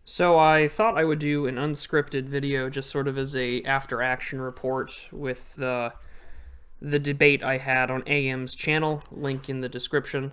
So I thought I would do an unscripted video just sort of as a after action report with the debate I had on AM's channel, link in the description.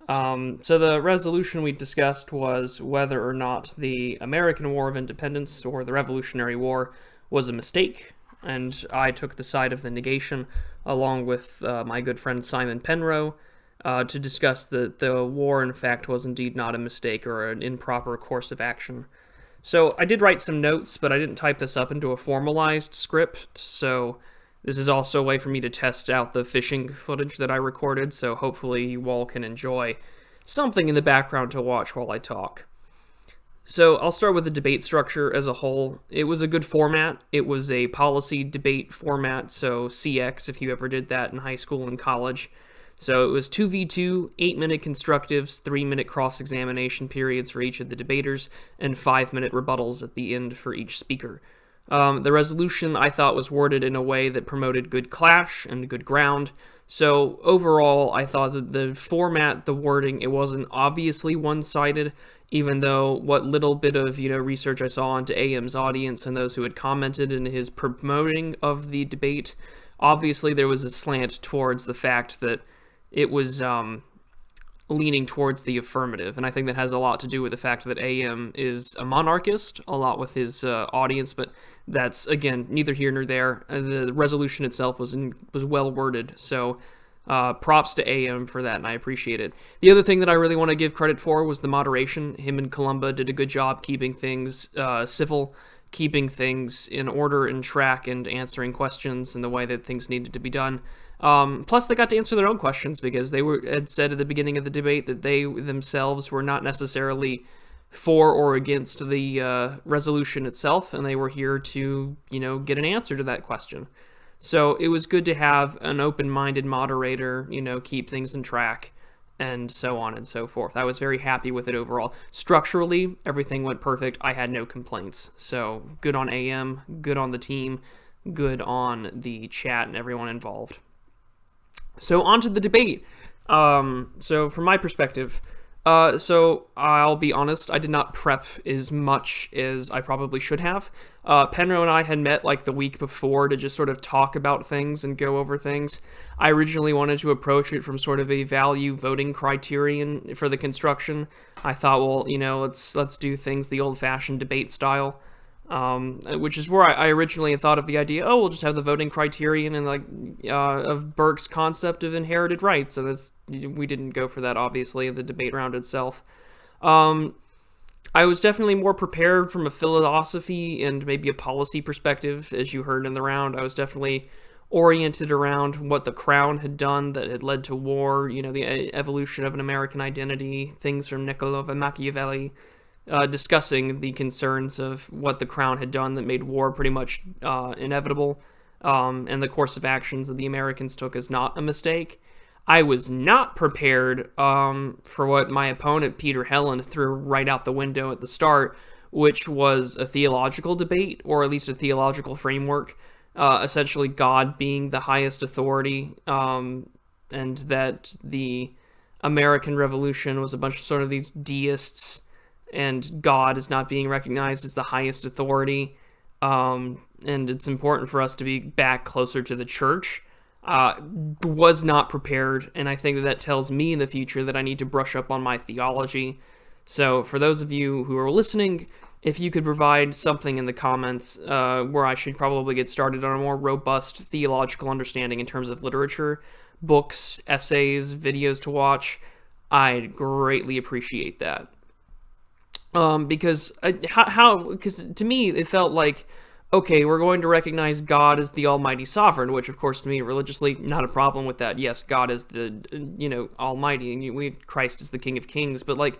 So the resolution we discussed was whether or not the American War of Independence or the Revolutionary War was a mistake, and I took the side of the negation along with my good friend Simon Penroe to discuss that the war, in fact, was indeed not a mistake or an improper course of action. So I did write some notes, but I didn't type this up into a formalized script, so this is also a way for me to test out the fishing footage that I recorded, so hopefully you all can enjoy something in the background to watch while I talk. So I'll start with the debate structure as a whole. It was a good format. It was a policy debate format, so CX if you ever did that in high school and college. So it was 2v2, 8-minute constructives, 3-minute cross-examination periods for each of the debaters, and 5-minute rebuttals at the end for each speaker. The resolution I thought was worded in a way that promoted good clash and good ground. So overall, I thought that the format, the wording, it wasn't obviously one-sided, even though what little bit of research I saw into AM's audience and those who had commented in his promoting of the debate, obviously there was a slant towards the fact that it was leaning towards the affirmative, and I think that has a lot to do with the fact that AM is a monarchist, a lot with his audience, but that's, again, neither here nor there. The resolution itself was well worded, so props to AM for that, and I appreciate it. The other thing that I really want to give credit for was the moderation. Him and Columba did a good job keeping things civil, keeping things in order and track, and answering questions in the way that things needed to be done. Plus, they got to answer their own questions because they had said at the beginning of the debate that they themselves were not necessarily for or against the resolution itself, and they were here to, get an answer to that question. So it was good to have an open-minded moderator, keep things in track, and so on and so forth. I was very happy with it overall. Structurally, everything went perfect. I had no complaints. So good on AM, good on the team, good on the chat and everyone involved. So on to the debate. So from my perspective, so I'll be honest, I did not prep as much as I probably should have. Penro and I had met like the week before to just sort of talk about things and go over things. I originally wanted to approach it from sort of a value voting criterion for the construction. I thought, well, let's do things the old-fashioned debate style. Which is where I originally had thought of the idea, we'll just have the voting criterion and of Burke's concept of inherited rights, and we didn't go for that, obviously, in the debate round itself. I was definitely more prepared from a philosophy and maybe a policy perspective, as you heard in the round. I was definitely oriented around what the crown had done that had led to war, the evolution of an American identity, things from Niccolo and Machiavelli, discussing the concerns of what the crown had done that made war pretty much inevitable, and the course of actions that the Americans took as not a mistake. I was not prepared for what my opponent, Peter Helen, threw right out the window at the start, which was a theological debate, or at least a theological framework, essentially God being the highest authority, and that the American Revolution was a bunch of sort of these deists, and God is not being recognized as the highest authority, and it's important for us to be back closer to the church. Was not prepared, and I think that tells me in the future that I need to brush up on my theology. So for those of you who are listening, if you could provide something in the comments where I should probably get started on a more robust theological understanding in terms of literature, books, essays, videos to watch, I'd greatly appreciate that. Because to me it felt like, okay, we're going to recognize God as the Almighty Sovereign, which of course to me religiously not a problem with that. Yes, God is the Almighty, and Christ is the King of Kings. But like,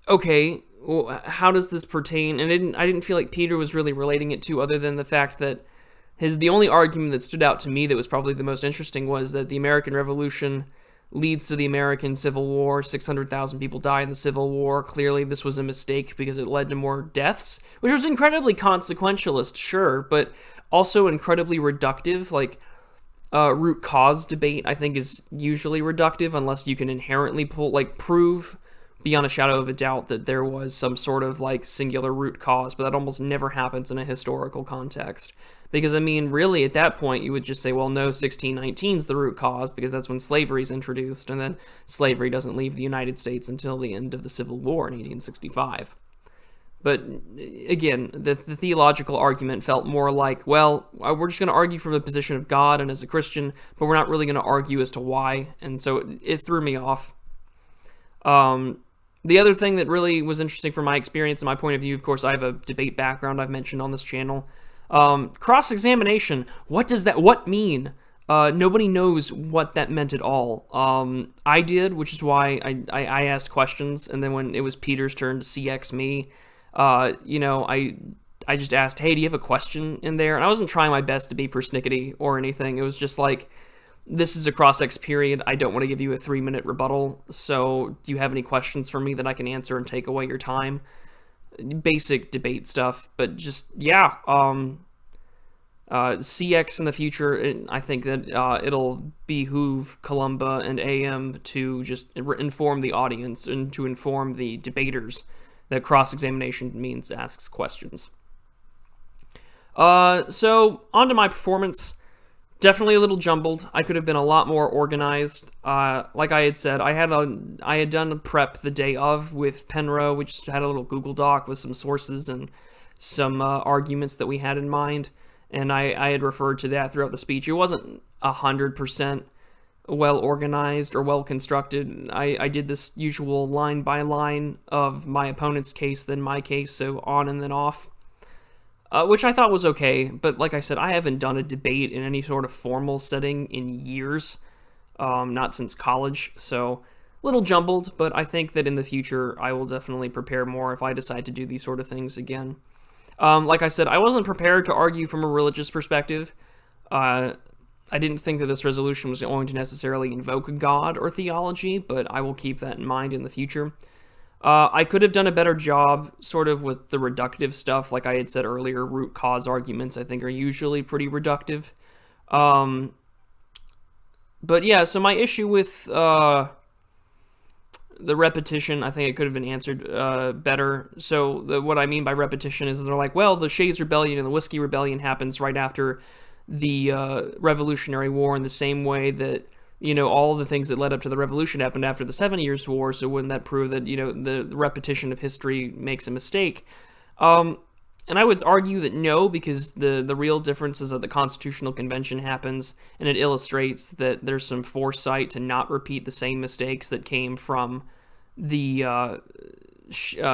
okay, well, how does this pertain? And I didn't feel like Peter was really relating it to, other than the fact that the only argument that stood out to me that was probably the most interesting was that the American Revolution leads to the American Civil War. 600,000 people died in the Civil War. Clearly, this was a mistake because it led to more deaths, which was incredibly consequentialist, sure, but also incredibly reductive. Like, root cause debate, I think, is usually reductive unless you can inherently prove beyond a shadow of a doubt that there was some sort of like singular root cause, but that almost never happens in a historical context. Because, I mean, really, at that point, you would just say, well, no, 1619 is the root cause, because that's when slavery is introduced, and then slavery doesn't leave the United States until the end of the Civil War in 1865. But, again, the theological argument felt more like, well, we're just going to argue from the position of God and as a Christian, but we're not really going to argue as to why, and so it threw me off. The other thing that really was interesting from my experience and my point of view, of course, I have a debate background I've mentioned on this channel. Cross-examination, what mean? Nobody knows what that meant at all. I did, which is why I asked questions, and then when it was Peter's turn to CX me, you know, I just asked, hey, do you have a question in there? And I wasn't trying my best to be persnickety or anything. It was just like, this is a cross-ex period. I don't want to give you a 3-minute rebuttal, so do you have any questions for me that I can answer and take away your time? Basic debate stuff, but just, yeah, CX in the future, I think that it'll behoove Columba and AM to just inform the audience and to inform the debaters that cross-examination means asks questions. So, on to my performance. Definitely a little jumbled. I could have been a lot more organized. Like I had said, I had done a prep the day of with Penro. We just had a little Google Doc with some sources and some arguments that we had in mind, and I had referred to that throughout the speech. It wasn't 100% well organized or well constructed. I did this usual line by line of my opponent's case, then my case, so on and then off. Which I thought was okay, but like I said, I haven't done a debate in any sort of formal setting in years, not since college, so a little jumbled, but I think that in the future I will definitely prepare more if I decide to do these sort of things again. Like I said, I wasn't prepared to argue from a religious perspective. I didn't think that this resolution was going to necessarily invoke a god or theology, but I will keep that in mind in the future. I could have done a better job sort of with the reductive stuff. Like I had said earlier, root cause arguments I think are usually pretty reductive. But yeah, so my issue with the repetition, I think it could have been answered better. So what I mean by repetition is they're like, well, the Shays Rebellion and the Whiskey Rebellion happens right after the Revolutionary War in the same way that, you know, all the things that led up to the Revolution happened after the 7 Years' War, so wouldn't that prove that, you know, the repetition of history makes a mistake? And I would argue that no, because the real difference is that the Constitutional Convention happens, and it illustrates that there's some foresight to not repeat the same mistakes that came from the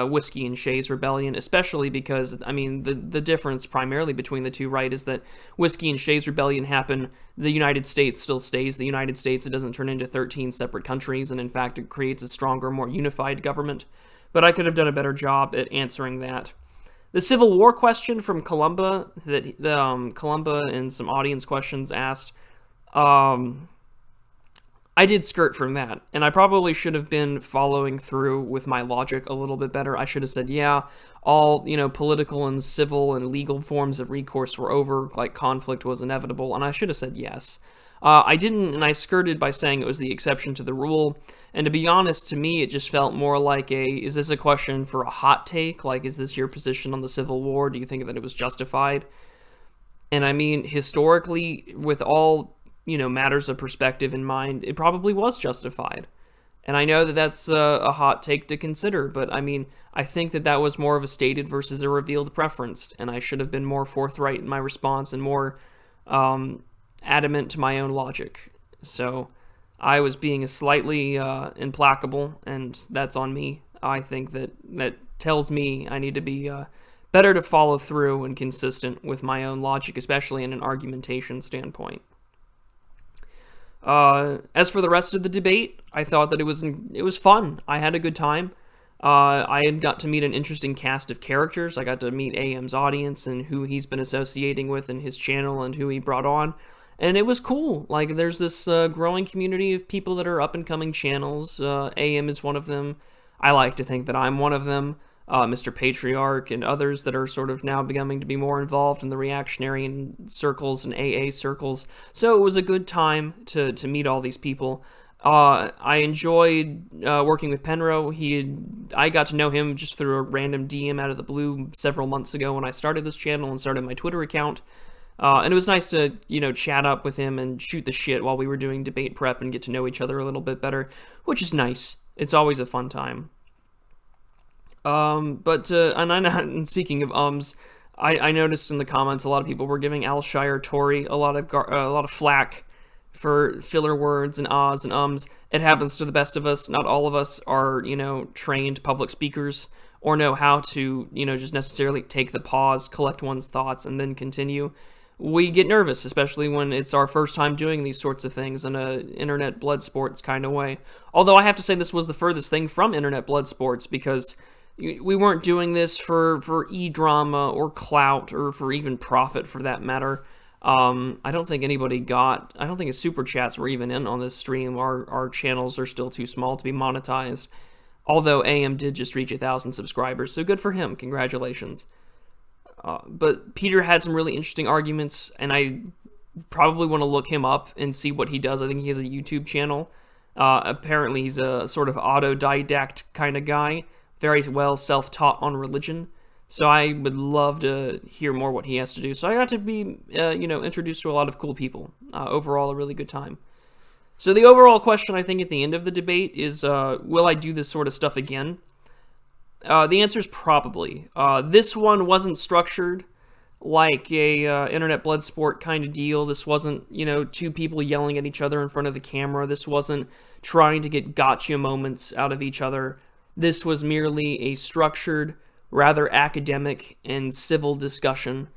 Whiskey and Shays Rebellion, especially because, I mean, the difference primarily between the two, right, is that Whiskey and Shays Rebellion happen, the United States still stays the United States, it doesn't turn into 13 separate countries, and in fact it creates a stronger, more unified government. But I could have done a better job at answering that. The Civil War question from Columba, that Columba and some audience questions asked, I did skirt from that, and I probably should have been following through with my logic a little bit better. I should have said, yeah, all, you know, political and civil and legal forms of recourse were over, like conflict was inevitable, and I should have said yes. I didn't, and I skirted by saying it was the exception to the rule, and to be honest, to me, it just felt more like is this a question for a hot take? Like, is this your position on the Civil War? Do you think that it was justified? And I mean, historically, with all, you know, matters of perspective in mind, it probably was justified. And I know that that's a hot take to consider, but I mean, I think that that was more of a stated versus a revealed preference, and I should have been more forthright in my response and more adamant to my own logic. So I was being slightly implacable, and that's on me. I think that tells me I need to be better to follow through and consistent with my own logic, especially in an argumentation standpoint. As for the rest of the debate, I thought that it was fun. I had a good time. I had got to meet an interesting cast of characters. I got to meet AM's audience and who he's been associating with in his channel and who he brought on. And it was cool. Like, there's this growing community of people that are up-and-coming channels. AM is one of them. I like to think that I'm one of them. Mr. Patriarch and others that are sort of now becoming to be more involved in the reactionary circles and AA circles. So it was a good time to meet all these people. I enjoyed working with Penro. I got to know him just through a random DM out of the blue several months ago when I started this channel and started my Twitter account. And it was nice to, chat up with him and shoot the shit while we were doing debate prep and get to know each other a little bit better, which is nice. It's always a fun time. And speaking of I noticed in the comments a lot of people were giving Alshire Tory a lot of flack for filler words and ahs and ums. It happens to the best of us. Not all of us are, trained public speakers or know how to, just necessarily take the pause, collect one's thoughts, and then continue. We get nervous, especially when it's our first time doing these sorts of things in a internet blood sports kind of way. Although I have to say this was the furthest thing from internet blood sports, because we weren't doing this for e-drama or clout or for even profit for that matter. I don't think his super chats were even in on this stream. Our channels are still too small to be monetized. Although AM did just reach 1,000 subscribers, so good for him. Congratulations. But Peter had some really interesting arguments, and I probably want to look him up and see what he does. I think he has a YouTube channel. Apparently he's a sort of autodidact kind of guy, very well self-taught on religion. So I would love to hear more what he has to do. So I got to be, introduced to a lot of cool people. Overall, a really good time. So the overall question, I think, at the end of the debate is, will I do this sort of stuff again? The answer is probably. This one wasn't structured like a internet blood sport kind of deal. This wasn't, two people yelling at each other in front of the camera. This wasn't trying to get gotcha moments out of each other. This was merely a structured, rather academic and civil discussion.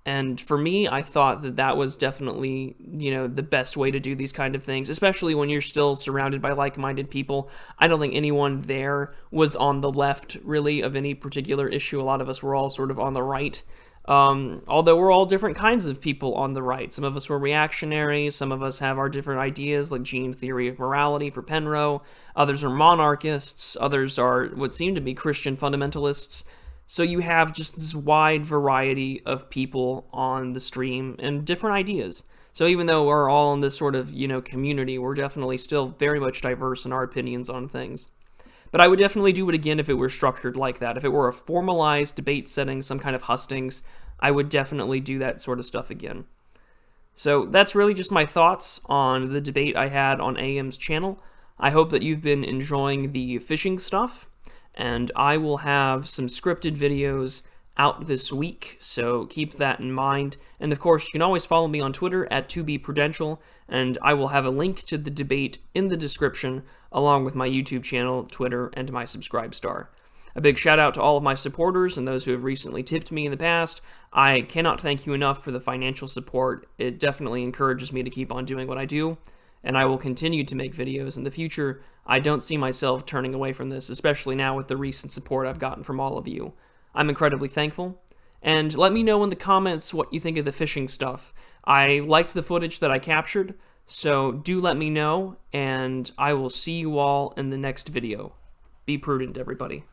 And for me, I thought that was definitely, the best way to do these kind of things, especially when you're still surrounded by like-minded people. I don't think anyone there was on the left, really, of any particular issue. A lot of us were all sort of on the right. Although we're all different kinds of people on the right. Some of us were reactionary, some of us have our different ideas, like gene theory of morality for Penro, others are monarchists, others are what seem to be Christian fundamentalists. So you have just this wide variety of people on the stream and different ideas. So even though we're all in this sort of, community, we're definitely still very much diverse in our opinions on things. But I would definitely do it again if it were structured like that. If it were a formalized debate setting, some kind of hustings, I would definitely do that sort of stuff again. So that's really just my thoughts on the debate I had on AM's channel. I hope that you've been enjoying the fishing stuff, and I will have some scripted videos out this week, so keep that in mind. And of course, you can always follow me on Twitter at 2bprudential, and I will have a link to the debate in the description, along with my YouTube channel, Twitter, and my Subscribe Star. A big shout out to all of my supporters and those who have recently tipped me in the past. I cannot thank you enough for the financial support. It definitely encourages me to keep on doing what I do, and I will continue to make videos in the future. I don't see myself turning away from this, especially now with the recent support I've gotten from all of you. I'm incredibly thankful, and let me know in the comments what you think of the fishing stuff. I liked the footage that I captured, so do let me know, and I will see you all in the next video. Be prudent, everybody.